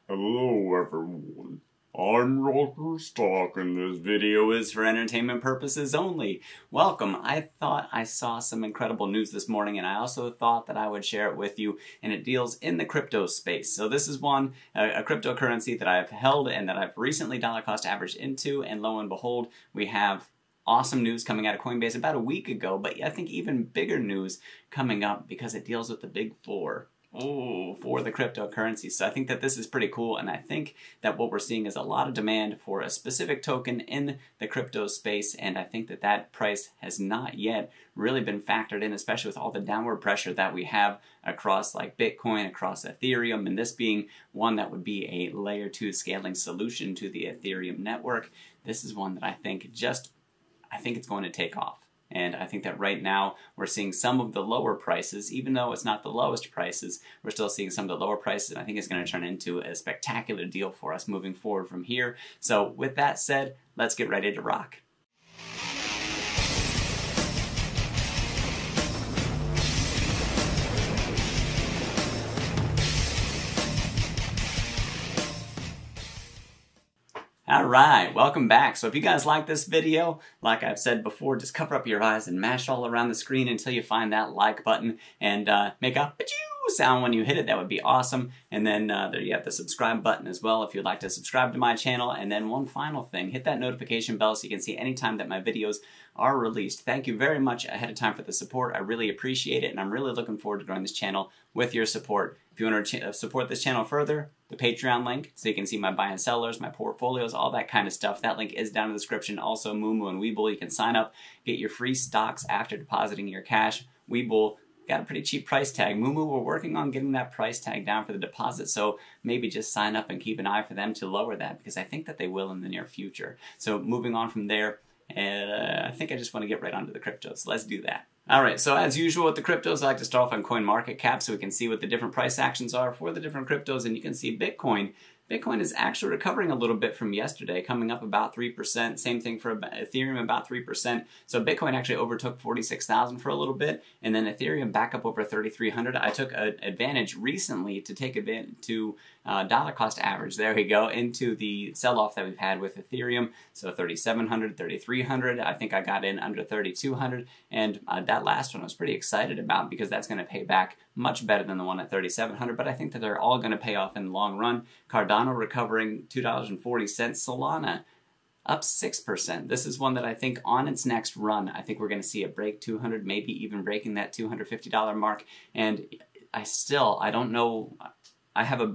Hello everyone, I'm Roger Stock and this video is for entertainment purposes only. Welcome. I thought I saw some incredible news this morning and I also thought that I would share it with you, and it deals in the crypto space. So this is one, a cryptocurrency that I've held and that I've recently dollar cost averaged into, and lo and behold, we have awesome news coming out of Coinbase about a week ago, but I think even bigger news coming up because it deals with the big four. Oh, for the cryptocurrency. So I think that this is pretty cool, and I think that what we're seeing is a lot of demand for a specific token in the crypto space, and I think that that price has not yet really been factored in, especially with all the downward pressure that we have across like Bitcoin, across Ethereum, and this being one that would be a layer 2 scaling solution to the Ethereum network. This is one that I think it's going to take off. And I think that right now we're seeing some of the lower prices, even though it's not the lowest prices, we're still seeing some of the lower prices, and I think it's going to turn into a spectacular deal for us moving forward from here. So with that said, let's get ready to rock. Alright, welcome back. So if you guys like this video, like I've said before, just cover up your eyes and mash all around the screen until you find that like button and make a pa-choo sound when you hit it. That would be awesome. And then there you have the subscribe button as well if you'd like to subscribe to my channel. And then one final thing, hit that notification bell so you can see anytime that my videos are released. Thank you very much ahead of time for the support. I really appreciate it, and I'm really looking forward to growing this channel with your support. If you want to support this channel further, the Patreon link, so you can see my buy and sellers, my portfolios, all that kind of stuff. That link is down in the description. Also, Moomoo and Webull, you can sign up, get your free stocks after depositing your cash. Webull got a pretty cheap price tag. Moomoo, we're working on getting that price tag down for the deposit, so maybe just sign up and keep an eye for them to lower that, because I think that they will in the near future. So moving on from there, I think I just want to get right onto the cryptos. Let's do that. Alright, so as usual with the cryptos, I like to start off on CoinMarketCap so we can see what the different price actions are for the different cryptos, and you can see Bitcoin. Bitcoin is actually recovering a little bit from yesterday, coming up about 3%. Same thing for Ethereum, about 3%. So Bitcoin actually overtook 46,000 for a little bit, and then Ethereum back up over 3,300. I took advantage recently to take advantage to dollar cost average, there we go, into the sell-off that we've had with Ethereum. So 3,700, 3,300, I think I got in under 3,200, and that last one I was pretty excited about because that's going to pay back much better than the one at 3,700, but I think that they're all going to pay off in the long run. Cardano recovering $2.40, Solana up 6%. This is one that I think on its next run, I think we're going to see it break 200, maybe even breaking that $250 mark, and I don't know, I have a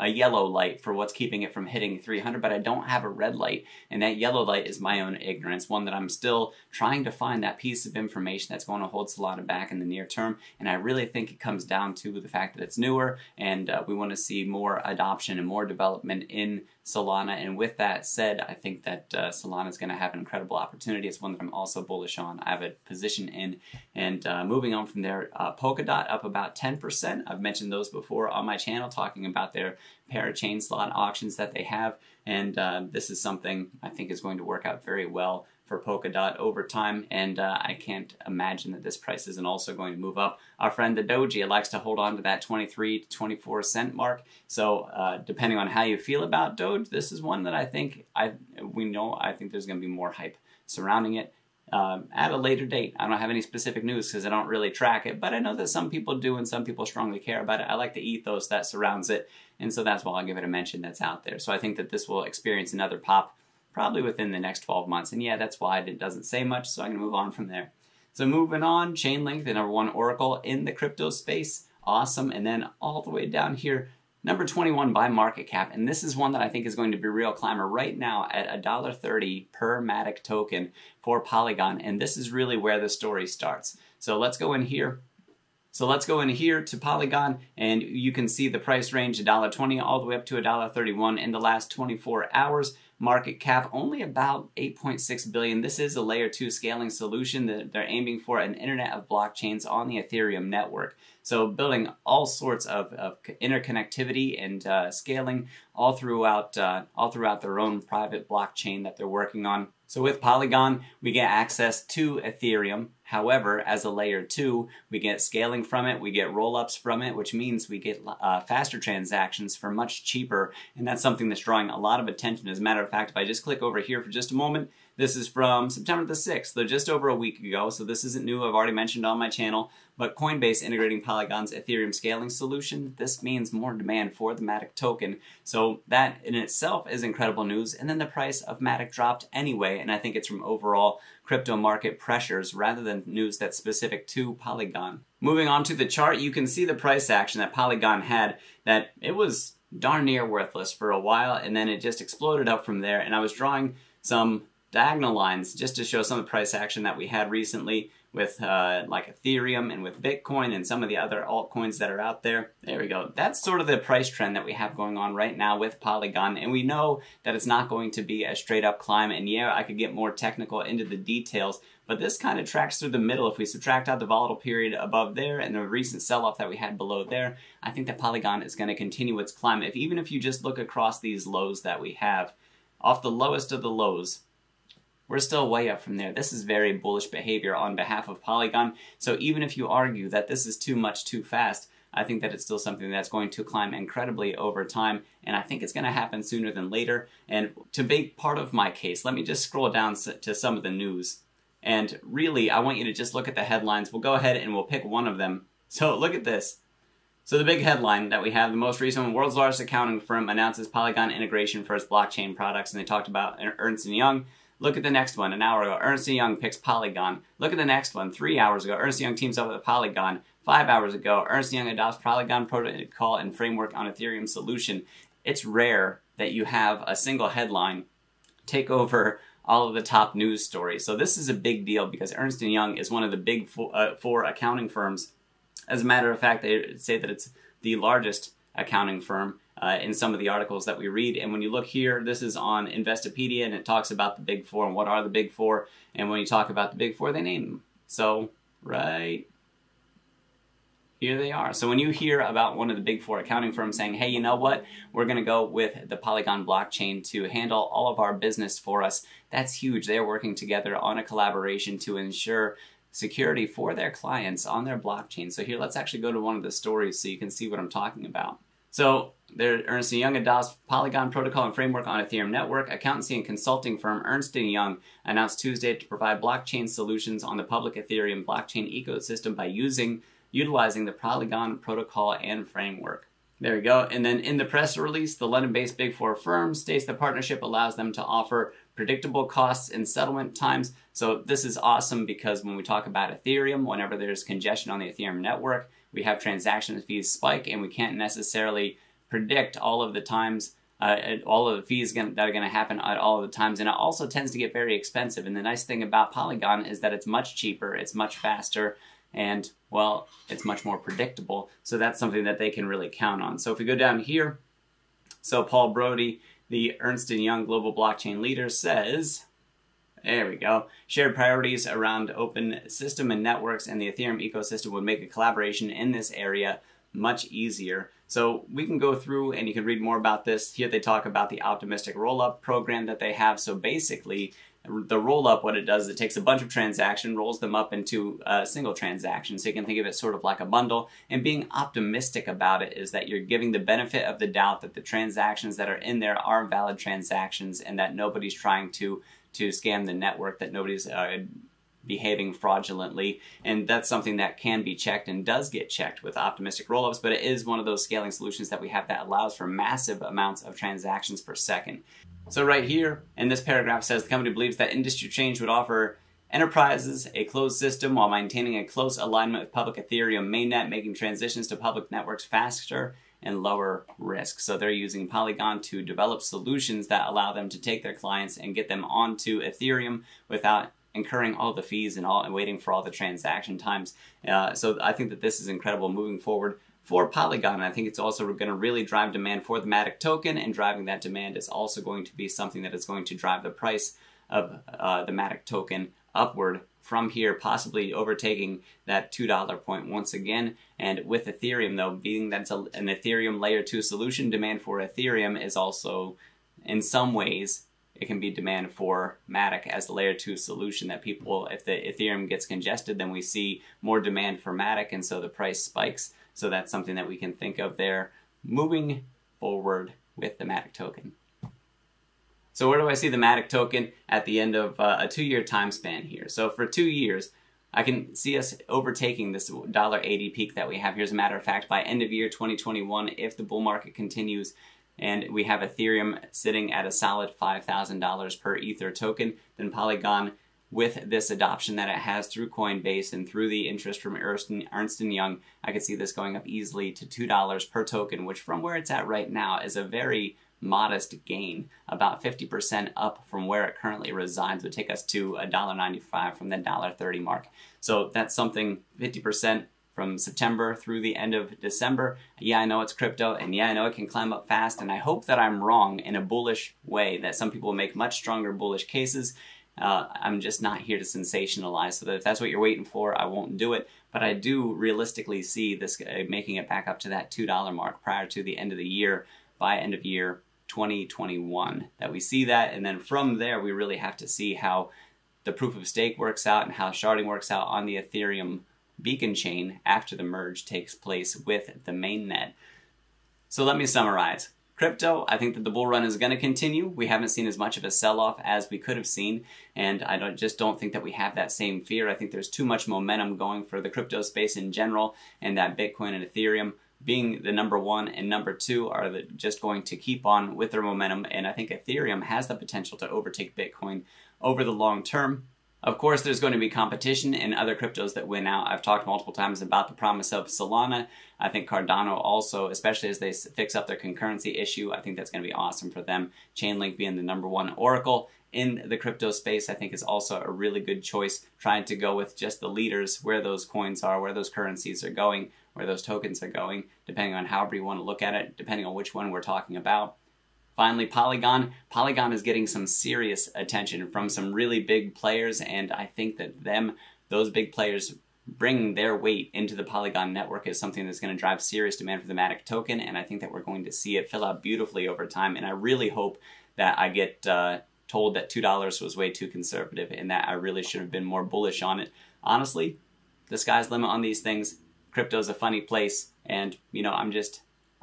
yellow light for what's keeping it from hitting 300, but I don't have a red light, and that yellow light is my own ignorance, one that I'm still trying to find that piece of information that's going to hold Solana back in the near term, and I really think it comes down to the fact that it's newer, and we want to see more adoption and more development in Solana. And with that said, I think that Solana is going to have an incredible opportunity. It's one that I'm also bullish on. I have a position in, and moving on from there, Polkadot up about 10%. I've mentioned those before on my channel, talking about their parachain slot auctions that they have, and this is something I think is going to work out very well for Polkadot over time, and I can't imagine that this price isn't also going to move up. Our friend the Doji likes to hold on to that 23 to 24 cent mark, so depending on how you feel about Doge, this is one that I think I think there's going to be more hype surrounding it at a later date. I don't have any specific news because I don't really track it, but I know that some people do and some people strongly care about it. I like the ethos that surrounds it, and so that's why I'll give it a mention that's out there. So I think that this will experience another pop probably within the next 12 months, and yeah, that's why it doesn't say much, so I'm going to move on from there. So moving on, Chainlink, the number 1 oracle in the crypto space, awesome, and then all the way down here, number 21 by market cap, and this is one that I think is going to be a real climber right now at $1.30 per MATIC token for Polygon, and this is really where the story starts. So let's go in here. To Polygon, and you can see the price range $1.20 all the way up to $1.31 in the last 24 hours. Market cap only about 8.6 billion. This is a layer 2 scaling solution that they're aiming for, an internet of blockchains on the Ethereum network. So building all sorts of interconnectivity and scaling all throughout their own private blockchain that they're working on. So with Polygon, we get access to Ethereum, However, as a layer 2, we get scaling from it, we get rollups from it, which means we get faster transactions for much cheaper, and that's something that's drawing a lot of attention. As a matter of fact, if I just click over here for just a moment, this is from September the 6th, so just over a week ago, so this isn't new, I've already mentioned on my channel, but Coinbase integrating Polygon's Ethereum scaling solution. This means more demand for the MATIC token, so that in itself is incredible news, and then the price of MATIC dropped anyway, and I think it's from overall crypto market pressures rather than news that's specific to Polygon. Moving on to the chart, you can see the price action that Polygon had, that it was darn near worthless for a while, and then it just exploded up from there, and I was drawing some diagonal lines just to show some of the price action that we had recently with like Ethereum and with Bitcoin and some of the other altcoins that are out there. There we go. That's sort of the price trend that we have going on right now with Polygon, and we know that it's not going to be a straight up climb, and yeah, I could get more technical into the details, but this kind of tracks through the middle. If we subtract out the volatile period above there and the recent sell-off that we had below there, I think that Polygon is going to continue its climb. Even if you just look across these lows that we have, off the lowest of the lows, we're still way up from there. This is very bullish behavior on behalf of Polygon. So even if you argue that this is too much too fast, I think that it's still something that's going to climb incredibly over time, and I think it's going to happen sooner than later. And to make part of my case, let me just scroll down to some of the news. And really, I want you to just look at the headlines. We'll go ahead and we'll pick one of them. So look at this. So the big headline that we have, the most recent one, world's largest accounting firm announces Polygon integration for its blockchain products, and they talked about Ernst and Young. Look at the next one, an hour ago, Ernst & Young picks Polygon. Look at the next one, 3 hours ago, Ernst & Young teams up with Polygon. 5 hours ago, Ernst & Young adopts Polygon protocol and framework on Ethereum solution. It's rare that you have a single headline take over all of the top news stories. So this is a big deal because Ernst & Young is one of the big four accounting firms. As a matter of fact, they say that it's the largest accounting firm in some of the articles that we read. And when you look here, this is on Investopedia, and it talks about the big four and what are the big four. And when you talk about the big four, they name them. So right here they are. So when you hear about one of the big four accounting firms saying, hey, you know what, we're going to go with the Polygon blockchain to handle all of our business for us, that's huge. They're working together on a collaboration to ensure security for their clients on their blockchain. So here, let's actually go to one of the stories so you can see what I'm talking about. So there, Ernst & Young adopts Polygon protocol and framework on Ethereum network. Accountancy and consulting firm Ernst & Young announced Tuesday to provide blockchain solutions on the public Ethereum blockchain ecosystem by utilizing the Polygon protocol and framework. There we go. And then in the press release, the London-based Big Four firm states the partnership allows them to offer predictable costs and settlement times. So this is awesome because when we talk about Ethereum, whenever there's congestion on the Ethereum network, we have transaction fees spike, and we can't necessarily predict all of the times, all of the fees that are going to happen at all of the times. And it also tends to get very expensive. And the nice thing about Polygon is that it's much cheaper, it's much faster, and, well, it's much more predictable. So that's something that they can really count on. So if we go down here, so Paul Brody, the Ernst & Young global blockchain leader, says, there we go, shared priorities around open system and networks and the Ethereum ecosystem would make a collaboration in this area much easier. So we can go through and you can read more about this. Here they talk about the optimistic rollup program that they have. So basically, the rollup, what it does is it takes a bunch of transactions, rolls them up into a single transaction. So you can think of it sort of like a bundle. And being optimistic about it is that you're giving the benefit of the doubt that the transactions that are in there are valid transactions and that nobody's trying to scam the network, that nobody's behaving fraudulently, and that's something that can be checked and does get checked with optimistic rollups, but it is one of those scaling solutions that we have that allows for massive amounts of transactions per second. So right here, in this paragraph says the company believes that industry change would offer enterprises a closed system while maintaining a close alignment with public Ethereum mainnet, making transitions to public networks faster and lower risk. So they're using Polygon to develop solutions that allow them to take their clients and get them onto Ethereum without incurring all the fees and waiting for all the transaction times. So I think that this is incredible moving forward for Polygon. And I think it's also going to really drive demand for the MATIC token, and driving that demand is also going to be something that is going to drive the price of the MATIC token upward from here, possibly overtaking that $2 point once again. And with Ethereum, though, being that's an Ethereum layer 2 solution, demand for Ethereum is also, in some ways, it can be demand for MATIC as the layer 2 solution that people, if the Ethereum gets congested, then we see more demand for MATIC, and so the price spikes. So that's something that we can think of there moving forward with the MATIC token. So where do I see the MATIC token at the end of a 2-year time span here? So for 2 years, I can see us overtaking this $1.80 peak that we have here. As a matter of fact, by end of year 2021, if the bull market continues and we have Ethereum sitting at a solid $5,000 per Ether token, then Polygon, with this adoption that it has through Coinbase and through the interest from Ernst and Young, I could see this going up easily to $2 per token, which from where it's at right now is a very modest gain. About 50% up from where it currently resides would take us to $1.95 from the $1.30 mark. So that's something, 50% from September through the end of December. Yeah, I know it's crypto, and yeah, I know it can climb up fast, and I hope that I'm wrong in a bullish way, that some people make much stronger bullish cases. I'm just not here to sensationalize, so that if that's what you're waiting for, I won't do it. But I do realistically see this making it back up to that $2 mark prior to the end of the year, by end of year 2021, that we see that. And then from there, we really have to see how the proof of stake works out and how sharding works out on the Ethereum beacon chain after the merge takes place with the mainnet. So let me summarize. Crypto, I think that the bull run is going to continue. We haven't seen as much of a sell-off as we could have seen, and I just don't think that we have that same fear. I think there's too much momentum going for the crypto space in general, and that Bitcoin and Ethereum being the number 1 and number 2 are just going to keep on with their momentum, and I think Ethereum has the potential to overtake Bitcoin over the long term. Of course, there's going to be competition in other cryptos that win out. I've talked multiple times about the promise of Solana. I think Cardano also, especially as they fix up their concurrency issue, I think that's going to be awesome for them. Chainlink being the number 1 oracle in the crypto space, I think is also a really good choice, trying to go with just the leaders, where those coins are, where those currencies are going, where those tokens are going, depending on however you want to look at it, depending on which one we're talking about. Finally, Polygon. Polygon is getting some serious attention from some really big players, and I think that those big players bringing their weight into the Polygon network is something that's going to drive serious demand for the MATIC token, and I think that we're going to see it fill out beautifully over time, and I really hope that I get told that $2 was way too conservative and that I really should have been more bullish on it. Honestly, the sky's the limit on these things. Crypto's a funny place, and you know,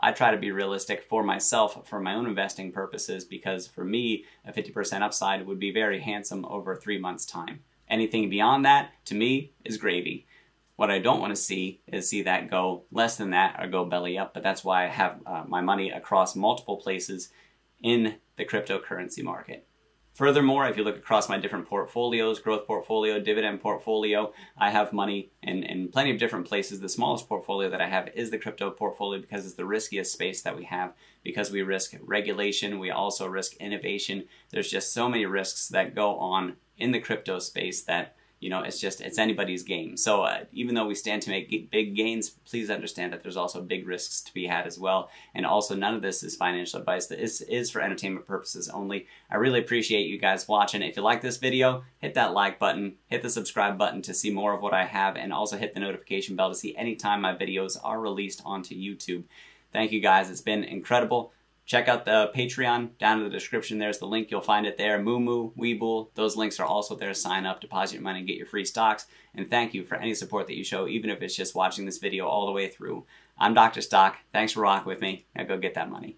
I try to be realistic for myself, for my own investing purposes, because for me, a 50% upside would be very handsome over 3 months' time. Anything beyond that, to me, is gravy. What I don't want to see is see that go less than that or go belly up, but that's why I have my money across multiple places in the cryptocurrency market. Furthermore, if you look across my different portfolios, growth portfolio, dividend portfolio, I have money in plenty of different places. The smallest portfolio that I have is the crypto portfolio because it's the riskiest space that we have, because we risk regulation, we also risk innovation. There's just so many risks that go on in the crypto space that, you know, it's anybody's game. So even though we stand to make big gains, please understand that there's also big risks to be had as well. And also, none of this is financial advice. This is for entertainment purposes only. I really appreciate you guys watching. If you like this video, hit that like button, hit the subscribe button to see more of what I have, and also hit the notification bell to see anytime my videos are released onto YouTube. Thank you guys. It's been incredible. Check out the Patreon. Down in the description, there's the link. You'll find it there. Moo, Weeble, those links are also there. Sign up, deposit your money, and get your free stocks. And thank you for any support that you show, even if it's just watching this video all the way through. I'm Dr. Stock. Thanks for rocking with me. Now go get that money.